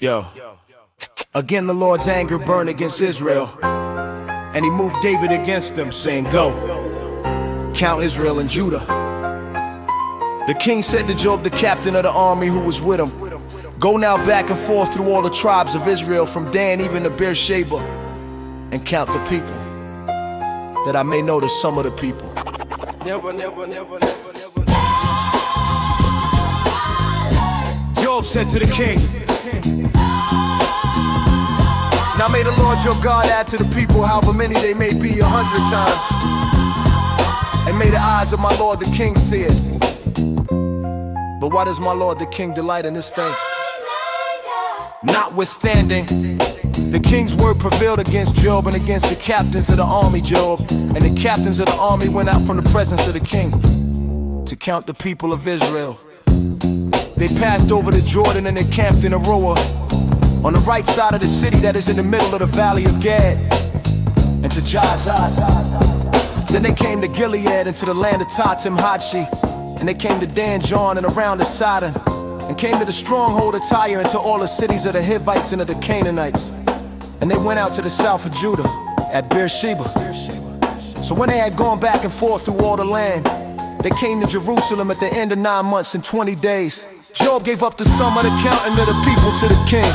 Yo, again the Lord's anger burned against Israel, and he moved David against them, saying, "Go, count Israel and Judah." The king said to Joab, the captain of the army who was with him, "Go now back and forth through all the tribes of Israel, from Dan even to Beersheba, and count the people, that I may know the sum of the people." Joab said to the king, "Now may the Lord your God add to the people however many they may be 100 times, and may the eyes of my lord the king see it." But why does my lord the king delight in this thing? Notwithstanding, the king's word prevailed against Joab and against the captains of the army. Joab and the captains of the army went out from the presence of the king to count the people of Israel. They passed over the Jordan and encamped in Aroah, on the right side of the city that is in the middle of the valley of Gad, and to Jahzah. Then they came to Gilead and to the land of Tatim Hadshi, and they came to Dan John and around the Sidon, and came to the stronghold of Tyre and to all the cities of the Hivites and of the Canaanites. And they went out to the south of Judah at Beersheba. So when they had gone back and forth through all the land, they came to Jerusalem at the end of 9 months and 20 days. Joab gave up the sum of the counting of the people to the king.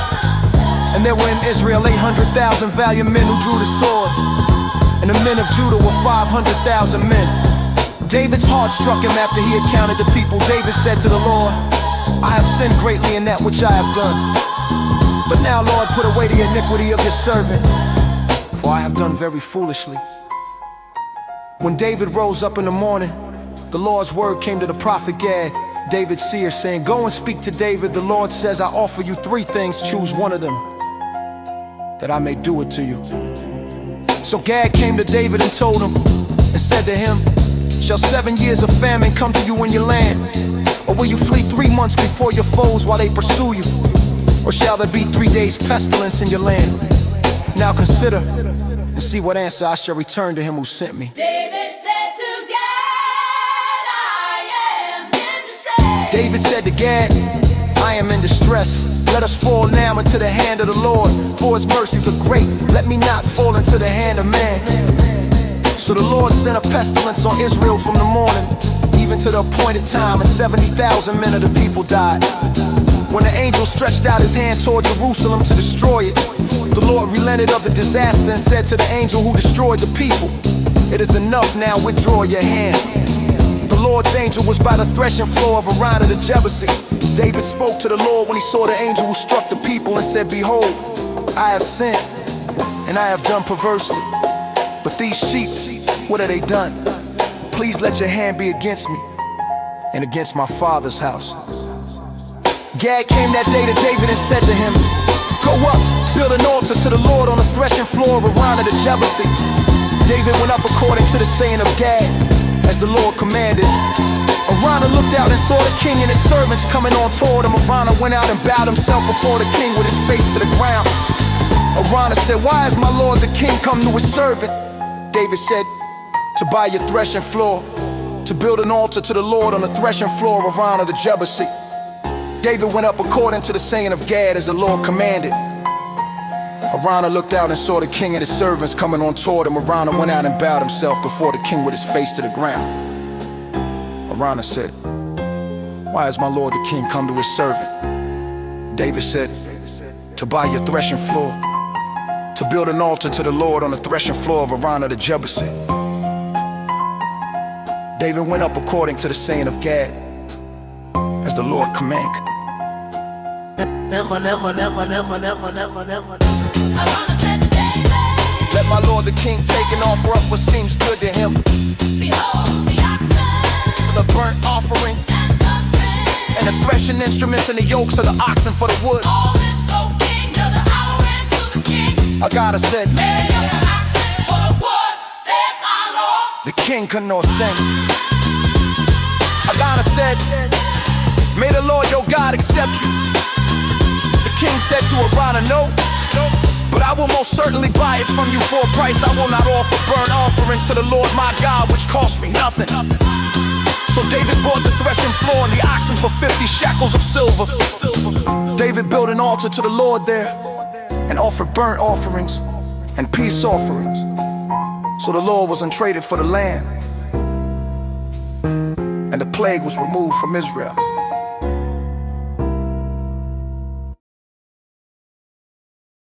And there were in Israel 800,000 valiant men who drew the sword, and the men of Judah were 500,000 men. David's heart struck him after he had counted the people. David said to the Lord, "I have sinned greatly in that which I have done. But now, Lord, put away the iniquity of your servant, for I have done very foolishly." When David rose up in the morning, the Lord's word came to the prophet Gad, David's seer, saying, "Go and speak to David. The Lord says, I offer you 3 things. Choose one of them, that I may do it to you." So Gad came to David and told him, and said to him, "Shall 7 years of famine come to you in your land? Or will you flee 3 months before your foes while they pursue you? Or shall there be 3 days pestilence in your land? Now consider and see what answer I shall return to him who sent me." David said to Gad, "I am in distress." David said to Gad, "I am in distress. Let us fall now into the hand of the Lord, for his mercies are great. Let me not fall into the hand of man." So the Lord sent a pestilence on Israel from the morning, even to the appointed time, and 70,000 men of the people died. When the angel stretched out his hand toward Jerusalem to destroy it, the Lord relented of the disaster and said to the angel who destroyed the people, "It is enough now, withdraw your hand." The Lord's angel was by the threshing floor of Araunah the Jebusite. David spoke to the Lord when he saw the angel who struck the people and said, "Behold, I have sinned, and I have done perversely. But these sheep, what have they done? Please let your hand be against me and against my father's house." Gad came that day to David and said to him, "Go up, build an altar to the Lord on the threshing floor of Araunah the Jebusite." David went up according to the saying of Gad, as the Lord commanded. Araunah looked out and saw the king and his servants coming on toward him. Araunah went out and bowed himself before the king with his face to the ground. Araunah said, "Why has my lord the king come to his servant?" David said, "To buy your threshing floor, to build an altar to the Lord on the threshing floor of Araunah the Jebusite." David went up according to the saying of Gad, as the Lord commanded. Araunah looked out and saw the king and his servants coming on toward him. Araunah went out and bowed himself before the king with his face to the ground. Araunah said, "Why has my lord the king come to his servant?" David said, "To buy your threshing floor, to build an altar to the Lord on the threshing floor of Araunah the Jebusite." David went up according to the saying of Gad, as the Lord commanded. Araunah said to David, "Let my lord the king take and offer up what seems good to him, "Behold the oxen for the burnt offering, and the string, and the threshing instruments and the yokes of the oxen for the wood." all this, O king, does an hour into the king. Agada said, May the yoke of oxen for the wood, this our Lord. the king could not sing. Agada said, "May the Lord your God accept you." The king said to Araunah, "No, but I will most certainly buy it from you for a price. I will not offer burnt offerings to the Lord my God, which cost me nothing." So David bought the threshing floor and the oxen for 50 shekels of silver. David built an altar to the Lord there and offered burnt offerings and peace offerings. So the Lord was untraded for the land, and the plague was removed from Israel.